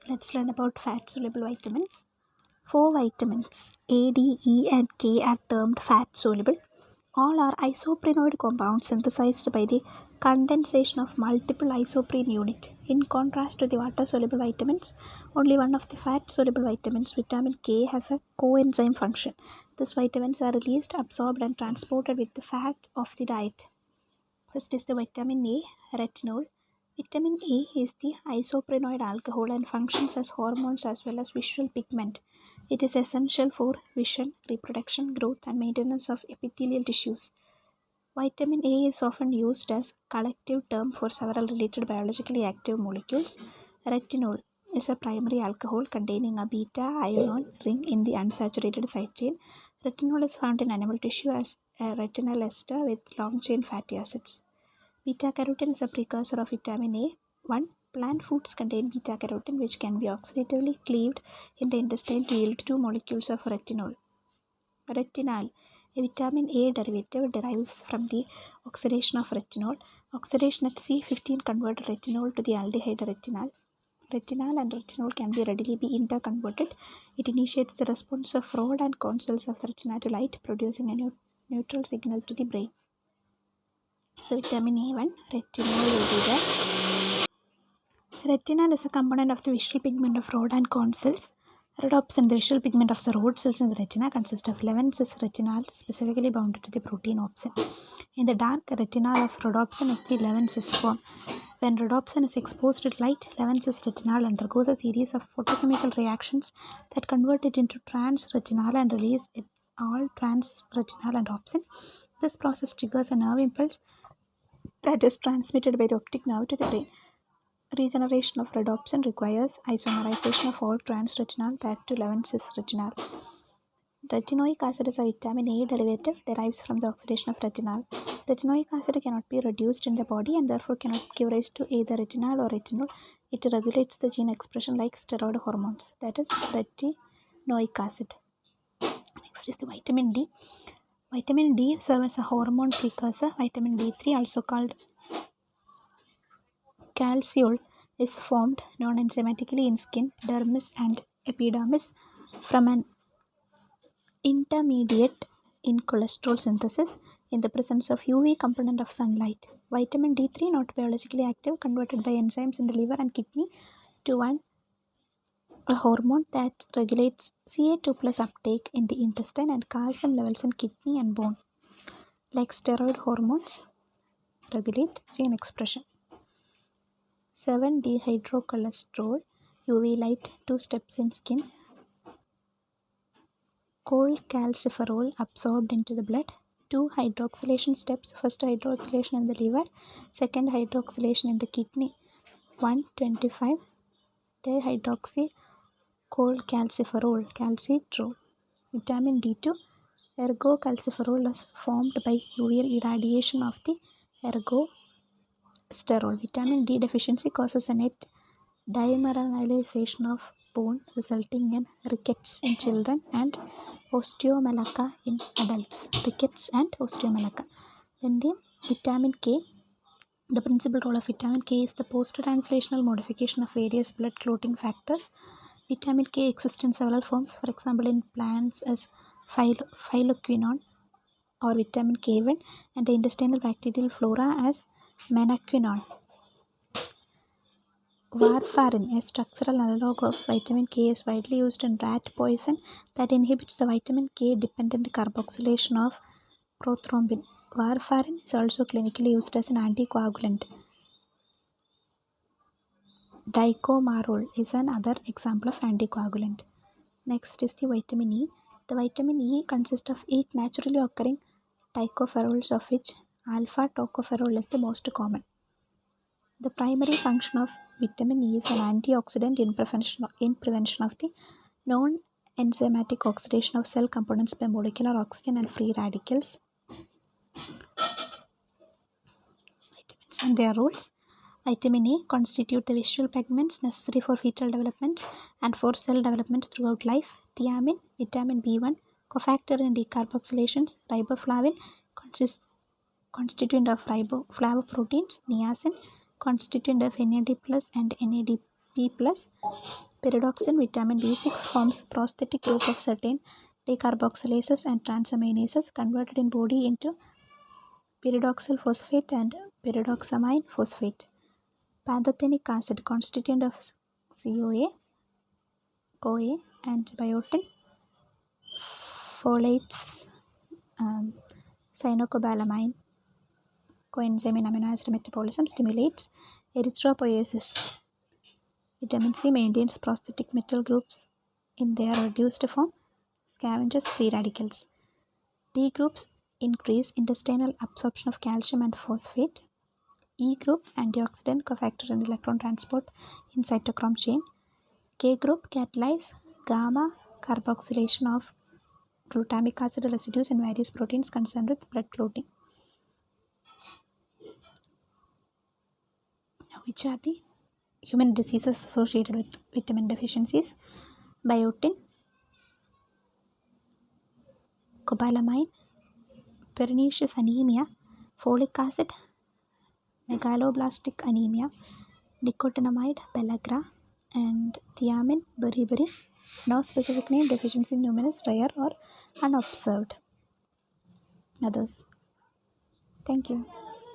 Let's learn about fat-soluble vitamins. 4 vitamins A, D, E, and K are termed fat-soluble. All are isoprenoid compounds synthesized by the condensation of multiple isoprene units. In contrast to the water-soluble vitamins, only one of the fat-soluble vitamins, vitamin K, has a coenzyme function. These vitamins are released, absorbed, and transported with the fat of the diet. First is the vitamin A, retinol. Vitamin A is the isoprenoid alcohol and functions as hormones as well as visual pigment. It is essential for vision, reproduction, growth, and maintenance of epithelial tissues. Vitamin A is often used as collective term for several related biologically active molecules. Retinol is a primary alcohol containing a beta-ion ring in the unsaturated side chain. Retinol is found in animal tissue as a retinyl ester with long-chain fatty acids. Beta-carotene is a precursor of vitamin A. 1. Plant foods contain beta-carotene, which can be oxidatively cleaved in the intestine to yield 2 molecules of retinol. Retinal, a vitamin A derivative, derives from the oxidation of retinol. Oxidation at C15 converts retinol to the aldehyde retinal. Retinal and retinol can be readily be interconverted. It initiates the response of rod and cones cells of the retina to light, producing a neutral signal to the brain. So vitamin A1, retinol will be there. Retinal is a component of the visual pigment of rod and cone cells. Rhodopsin, the visual pigment of the rod cells in the retina, consists of 11 cis retinal specifically bound to the protein opsin. In the dark, retinal of rhodopsin is the 11 cis form. When rhodopsin is exposed to light, 11 cis retinal undergoes a series of photochemical reactions that convert it into trans retinal and release its all trans retinal and opsin. This process triggers a nerve impulse that is transmitted by the optic nerve to the brain. Regeneration of rhodopsin requires isomerization of all trans-retinal back to 11 cis-retinal. Retinoic acid is a vitamin A derivative derives from the oxidation of retinal. Retinoic acid cannot be reduced in the body and therefore cannot give rise to either retinal or retinol. It regulates the gene expression like steroid hormones, that is retinoic acid. Next is the vitamin D. Vitamin D serves as a hormone precursor. Vitamin D3, also called calciol, is formed non-enzymatically in skin, dermis and epidermis from an intermediate in cholesterol synthesis in the presence of UV component of sunlight. Vitamin D3, not biologically active, converted by enzymes in the liver and kidney to a hormone that regulates Ca2 plus uptake in the intestine and calcium levels in kidney and bone. Like steroid hormones, regulate gene expression. 7-dehydrocholesterol, UV light, 2 steps in skin. Cholecalciferol absorbed into the blood. 2 hydroxylation steps. First hydroxylation in the liver, second hydroxylation in the kidney. 1,25 dihydroxycholecalciferol, calcitrol. Vitamin D2, ergocalciferol, is formed by UV irradiation of the ergosterol. Vitamin D deficiency causes a net dimerization of bone, resulting in rickets in children and osteomalacia in adults. Rickets and osteomalacia. Then the vitamin K. The principal role of vitamin K is the post-translational modification of various blood clotting factors. Vitamin K exists in several forms, for example in plants as phylloquinone or vitamin K1 and the intestinal bacterial flora as menaquinone. Warfarin, a structural analog of vitamin K, is widely used in rat poison that inhibits the vitamin K-dependent carboxylation of prothrombin. Warfarin is also clinically used as an anticoagulant. Dicomarol is another example of anticoagulant. Next is the vitamin E. The vitamin E consists of 8 naturally occurring tocopherols, of which alpha tocopherol is the most common. The primary function of vitamin E is an antioxidant in prevention of the non-enzymatic oxidation of cell components by molecular oxygen and free radicals. Vitamins and their roles. Vitamin A constitute the visual pigments necessary for fetal development and for cell development throughout life. Thiamine, vitamin B1, cofactor in decarboxylations. Riboflavin, constituent of flavoproteins. Niacin, constituent of NAD plus and NADP plus. Pyridoxine vitamin B6 forms prosthetic group of certain decarboxylases and transaminases converted in body into pyridoxal phosphate and pyridoxamine phosphate. Pantothenic acid constituent of CoA and biotin, folates, cyanocobalamin coenzyme in amino acid metabolism stimulates erythropoiesis. Vitamin C maintains prosthetic metal groups in their reduced form, scavenges free radicals. D groups increase intestinal absorption of calcium and phosphate. E group antioxidant cofactor in electron transport in cytochrome chain. K group catalyze gamma carboxylation of glutamic acid residues in various proteins concerned with blood clotting. Now, which are the human diseases associated with vitamin deficiencies? Biotin, cobalamin, pernicious anemia, folic acid, megaloblastic anemia, nicotinamide pellagra, and thiamine beriberi. No specific name, deficiency numerous, rare or unobserved. Others. Thank you.